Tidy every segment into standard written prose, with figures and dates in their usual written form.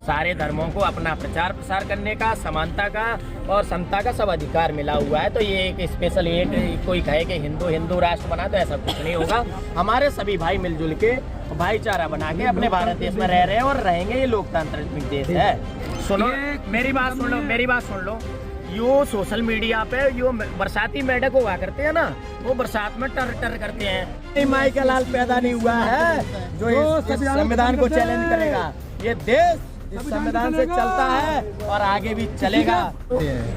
सारे धर्मों को अपना प्रचार प्रसार करने का, समानता का और समता का सब अधिकार मिला हुआ है। तो ये एक स्पेशल एक कोई कहे कि हिंदू हिंदू राष्ट्र बना, तो ऐसा कुछ नहीं होगा। हमारे सभी भाई मिलजुल के भाईचारा बना के अपने भारत देश में रह रहे हैं और रहेंगे। ये लोकतांत्रिक देश है। सुनो मेरी बात सुन लो। यो सोशल मीडिया पे यो बरसाती मेढक हुआ करते हैं ना, वो बरसात में टर टर करते हैं। माई का लाल पैदा नहीं हुआ है जो इस संविधान को चैलेंज करेगा। ये देश इस संविधान से चलता है और आगे भी चलेगा।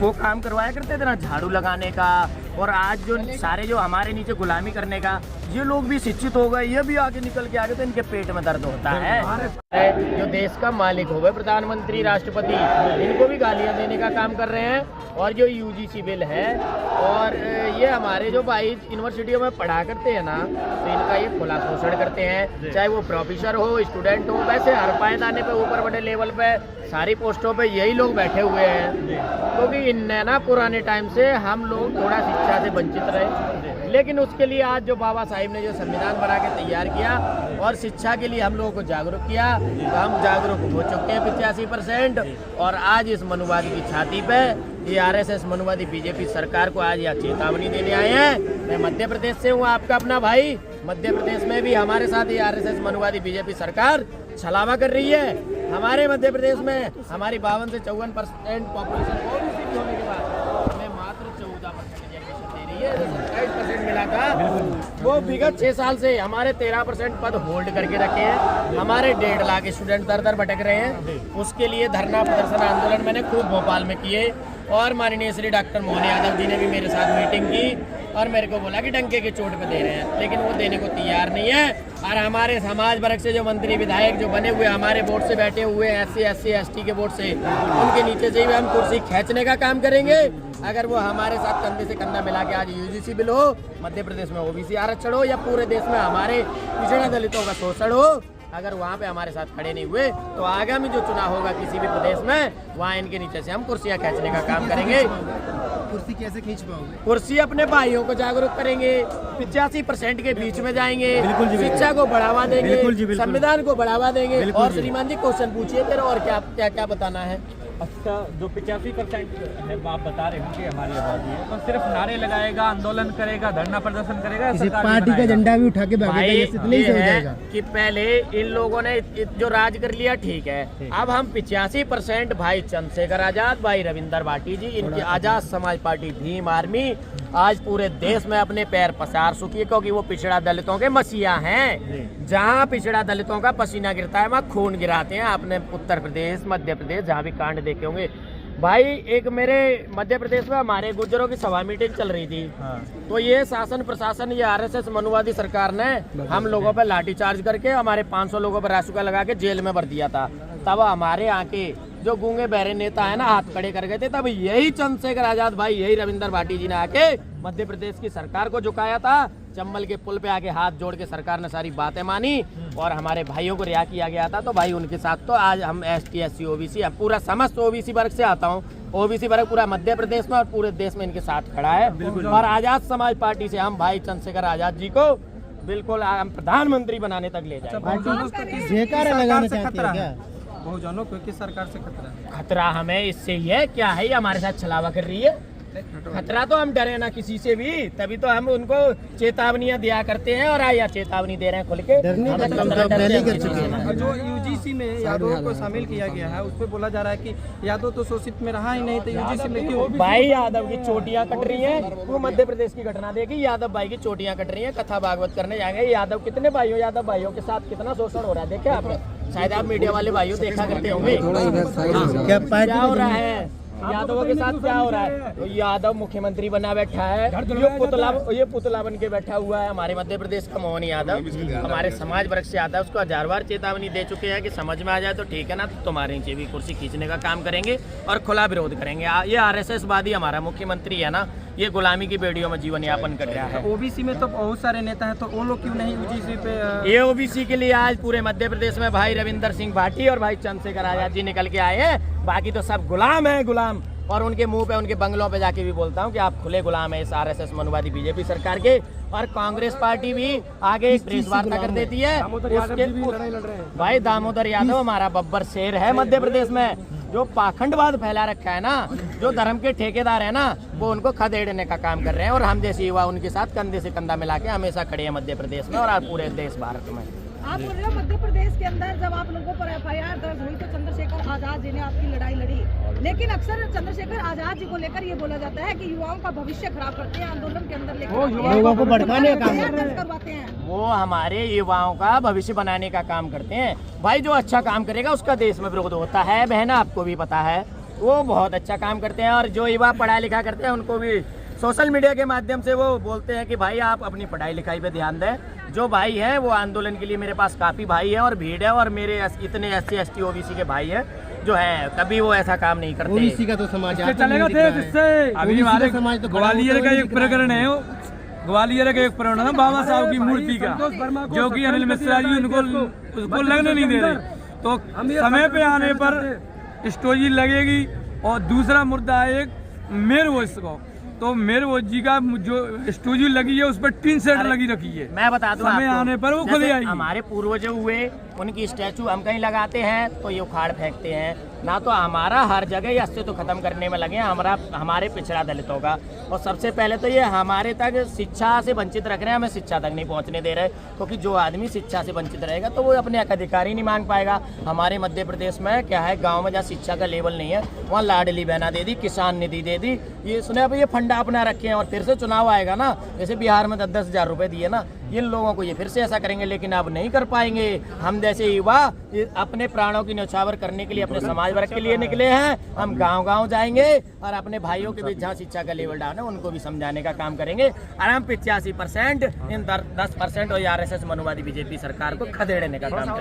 वो काम करवाया करते थे ना झाड़ू लगाने का, और आज जो सारे जो हमारे नीचे गुलामी करने का, ये लोग भी शिक्षित हो गए, ये भी आगे निकल के आगे, तो इनके पेट में दर्द होता है। जो देश का मालिक हो गए प्रधानमंत्री, राष्ट्रपति, इनको भी गालियां देने का काम कर रहे हैं। और जो यूजीसी बिल है, और ये हमारे जो भाई यूनिवर्सिटियों में पढ़ा करते हैं ना, तो इनका ये खुला शोषण करते हैं। चाहे वो प्रोफेसर हो, स्टूडेंट हो, वैसे हर पायदाने पे ऊपर बड़े लेवल पे सारी पोस्टों पे यही लोग बैठे हुए हैं। क्योंकि इनने ना पुराने टाइम से हम लोग थोड़ा शिक्षा से वंचित रहे, लेकिन उसके लिए आज जो बाबा साहिब ने जो संविधान बना के तैयार किया और शिक्षा के लिए हम लोगों को जागरूक किया, तो हम जागरूक हो चुके हैं 85%। और आज इस मनुवादी की छाती पे ये आरएसएस मनुवादी बीजेपी सरकार को आज यह चेतावनी देने आए हैं। मैं मध्य प्रदेश से हूँ, आपका अपना भाई। मध्य प्रदेश में भी हमारे साथ ये आरएसएस मनुवादी बीजेपी सरकार छलावा कर रही है। हमारे मध्य प्रदेश में हमारी 52 से 54% पॉपुलेशन होने के बाद हमें मात्र 14% रिजर्वेशन दे रही है। 27% मिला था, वो विगत 6 साल से हमारे 13% पद होल्ड करके रखे हैं। हमारे 1.5 लाख स्टूडेंट दर दर भटक रहे हैं। उसके लिए धरना प्रदर्शन आंदोलन मैंने खूब भोपाल में किए, और माननीय श्री डॉक्टर मोहन यादव जी ने भी मेरे साथ मीटिंग की और मेरे को बोला कि डंके के चोट पे दे रहे हैं, लेकिन वो देने को तैयार नहीं है। और हमारे समाज वर्ग से जो मंत्री विधायक जो बने हुए हमारे बोर्ड से बैठे हुए हैं, SC ST के बोर्ड से, उनके नीचे से भी हम कुर्सी खींचने का काम करेंगे। अगर वो हमारे साथ कंधे से कंधा मिला के आज यूजीसी बिल हो, मध्य प्रदेश में OBC आरक्षण हो, या पूरे देश में हमारे पिछड़ा दलितों का शोषण हो, अगर वहाँ पे हमारे साथ खड़े नहीं हुए, तो आगामी जो चुनाव होगा किसी भी प्रदेश में, वहाँ इनके नीचे से हम कुर्सियाँ खींचने का काम करेंगे। कुर्सी कैसे खींच पाओगे? कुर्सी अपने भाइयों को जागरूक करेंगे, 85% के बीच में जाएंगे, शिक्षा को बढ़ावा देंगे, संविधान को बढ़ावा देंगे। और श्रीमान जी क्वेश्चन पूछिए तेरा, और क्या क्या क्या बताना है? अच्छा, जो 85% है आप बता रहे होंगे हमारी आबादी है, तो सिर्फ नारे लगाएगा, आंदोलन करेगा, धरना प्रदर्शन करेगा, पार्टी का झंडा भी उठा के भाई है कि पहले इन लोगों ने जो राज कर लिया, ठीक है। अब हम 85% भाई चंद्रशेखर आजाद, भाई रविंदर भाटी जी, इनकी आजाद समाज पार्टी भीम आर्मी आज पूरे देश में अपने पैर पसार चुकी है, क्योंकि वो पिछड़ा दलितों के मसीहा हैं। जहाँ पिछड़ा दलितों का पसीना गिरता है वहाँ खून गिराते हैं। आपने उत्तर प्रदेश, मध्य प्रदेश जहाँ भी कांड देखे होंगे भाई। एक मेरे मध्य प्रदेश में हमारे गुर्जरों की सभा मीटिंग चल रही थी, तो ये शासन प्रशासन, ये आरएसएस मनुवादी सरकार ने हम लोगों पर लाठीचार्ज करके हमारे 500 लोगों पर रासुका लगा के जेल में भर दिया था। तब हमारे यहाँ के जो गूंगे बहरे नेता है ना, हाथ खड़े कर गए थे। तब यही चंद्रशेखर आजाद भाई, यही रविंदर भाटी जी ने आके मध्य प्रदेश की सरकार को झुकाया था। चंबल के पुल पे आके हाथ जोड़ के सरकार ने सारी बातें मानी और हमारे भाइयों को रिहा किया गया था। तो भाई उनके साथ तो आज हम ST SC OBC, पूरा समस्त OBC वर्ग से आता हूँ। OBC वर्ग पूरा मध्य प्रदेश में और पूरे देश में इनके साथ खड़ा है। और आजाद समाज पार्टी से हम भाई चंद्रशेखर आजाद जी को बिल्कुल हम प्रधानमंत्री बनाने तक ले जाए। बहुजनों को किस सरकार से खतरा है? खतरा हमें इससे ही है, क्या है, ये हमारे साथ छलावा कर रही है। खतरा तो हम डरे ना किसी से भी, तभी तो हम उनको चेतावनियां दिया करते हैं, और आया चेतावनी दे रहे हैं खुल के। जो यूजीसी में यादव को शामिल किया गया है, उस पर बोला जा रहा है कि यादव तो शोषित में रहा ही नहीं, तो यूजीसी में क्यों? भाई यादव की चोटियां कट रही हैं। वो मध्य प्रदेश की घटना देखी, यादव भाई की चोटियां कट रही हैं। कथा भागवत करने जाएंगे। यादव कितने भाइयों, यादव भाइयों के साथ कितना शोषण हो रहा है, देखे आपने? शायद आप मीडिया वाले भाइयों देखा करते होंगे। क्या हो रहा है यादवों के साथ, क्या हो रहा है? तो यादव मुख्यमंत्री बना बैठा है, ये पुतला बन के बैठा हुआ है। हमारे मध्य प्रदेश का मोहन यादव हमारे समाज वर्ग से आता है, उसको 1000 बार चेतावनी दे चुके हैं कि समझ में आ जाए तो ठीक है ना, तो तुम्हारे नीचे भी कुर्सी खींचने का काम करेंगे और खुला विरोध करेंगे। ये RSS वादी हमारा मुख्यमंत्री है ना, ये गुलामी की बेड़ियों में जीवन यापन कर रहा है। OBC में तो बहुत सारे नेता हैं, तो वो लोग क्यों नहीं यूजीसी पे? ये OBC के लिए आज पूरे मध्य प्रदेश में भाई रविंदर सिंह भाटी और भाई चंद्रशेखर आजाद जी निकल के आए हैं। बाकी तो सब गुलाम है, गुलाम। और उनके मुंह पे, उनके बंगलों पे जाके भी बोलता हूँ कि आप खुले गुलाम है इस RSS मनुवादी बीजेपी सरकार के। और कांग्रेस पार्टी भी आगे एक प्रेस वार्ता कर देती है भाई दामोदर यादव हमारा बब्बर शेर है मध्य प्रदेश में। जो पाखंडवाद फैला रखा है ना, जो धर्म के ठेकेदार है ना, वो उनको खदेड़ने का काम कर रहे हैं और हम जैसे युवा उनके साथ कंधे से कंधा मिला के हमेशा खड़े हैं मध्य प्रदेश में और पूरे देश भारत में। आप बोल रहे हो मध्य प्रदेश के अंदर जब आप लोगों पर FIR दर्ज हुई तो चंद्रशेखर आजाद जी ने आपकी लड़ाई लड़ी, लेकिन अक्सर चंद्रशेखर आजाद जी को लेकर ये बोला जाता है कि युवाओं का भविष्य खराब करते हैं, आंदोलन के अंदर लेकर लोगों को भड़काने का काम FIR दर्ज करवाते हैं। वो हमारे युवाओं का भविष्य बनाने का काम करते हैं भाई। जो अच्छा काम करेगा उसका देश में विरोध होता है बहना, आपको भी पता है। वो बहुत अच्छा काम करते हैं और जो युवा पढ़ा लिखा करते हैं उनको भी सोशल मीडिया के माध्यम से वो बोलते हैं कि भाई आप अपनी पढ़ाई लिखाई पे ध्यान दें। जो भाई हैं वो आंदोलन के लिए मेरे पास काफ़ी भाई है और भीड़ है और मेरे इतने SC ST OBC के भाई हैं जो है, कभी वो ऐसा काम नहीं करते। ओबीसी का तो समाज चलेगा अभी हमारे समाज तो ग्वालियर का एक प्रकरण है, ग्वालियर का एक प्रकरण है बाबा साहब की मूर्ति का, जो कि अनिल मिश्रा जी उसको लगने नहीं दे रहे। तो समय पे आने पर स्टोरी लगेगी। और दूसरा मुद्दा है एक मेयर वोइस को, तो मेयर वोइस जी का जो स्टोरी लगी है उस पर 3 सेट लगी रखी है। मैं बता दूं समय आने पर वो खुद आएगी। हमारे पूर्वज हुए उनकी स्टैचू हम कहीं लगाते हैं तो ये उखाड़ फेंकते हैं ना। तो हमारा हर जगह ये अस्तित्व खत्म करने में लगे हैं हमारे पिछड़ा दलितों का। और सबसे पहले तो ये हमारे तक शिक्षा से वंचित रख रहे हैं, हमें शिक्षा तक नहीं पहुंचने दे रहे, क्योंकि जो आदमी शिक्षा से वंचित रहेगा तो वो अपने हक अधिकार ही नहीं मांग पाएगा। हमारे मध्य प्रदेश में क्या है, गाँव में जहाँ शिक्षा का लेवल नहीं है वहाँ लाडली बहना दे दी, किसान निधि दे दी, ये सुने अब ये फंडा अपना रखे हैं। और फिर से चुनाव आएगा ना, जैसे बिहार में 10-10 हज़ार रुपए दिए ना, इन लोगों को ये फिर से ऐसा करेंगे, लेकिन अब नहीं कर पाएंगे। हम जैसे युवा अपने प्राणों की न्यौछावर करने के लिए अपने समाज वर्ग के लिए निकले हैं। हम गांव-गांव जाएंगे और अपने भाइयों के बीच जहाँ शिक्षा का लेवल डाउन है उनको भी समझाने का काम करेंगे। और हम 85% इन 10% और RSS मनुवादी BJP सरकार को खदेड़ने का काम करेंगे।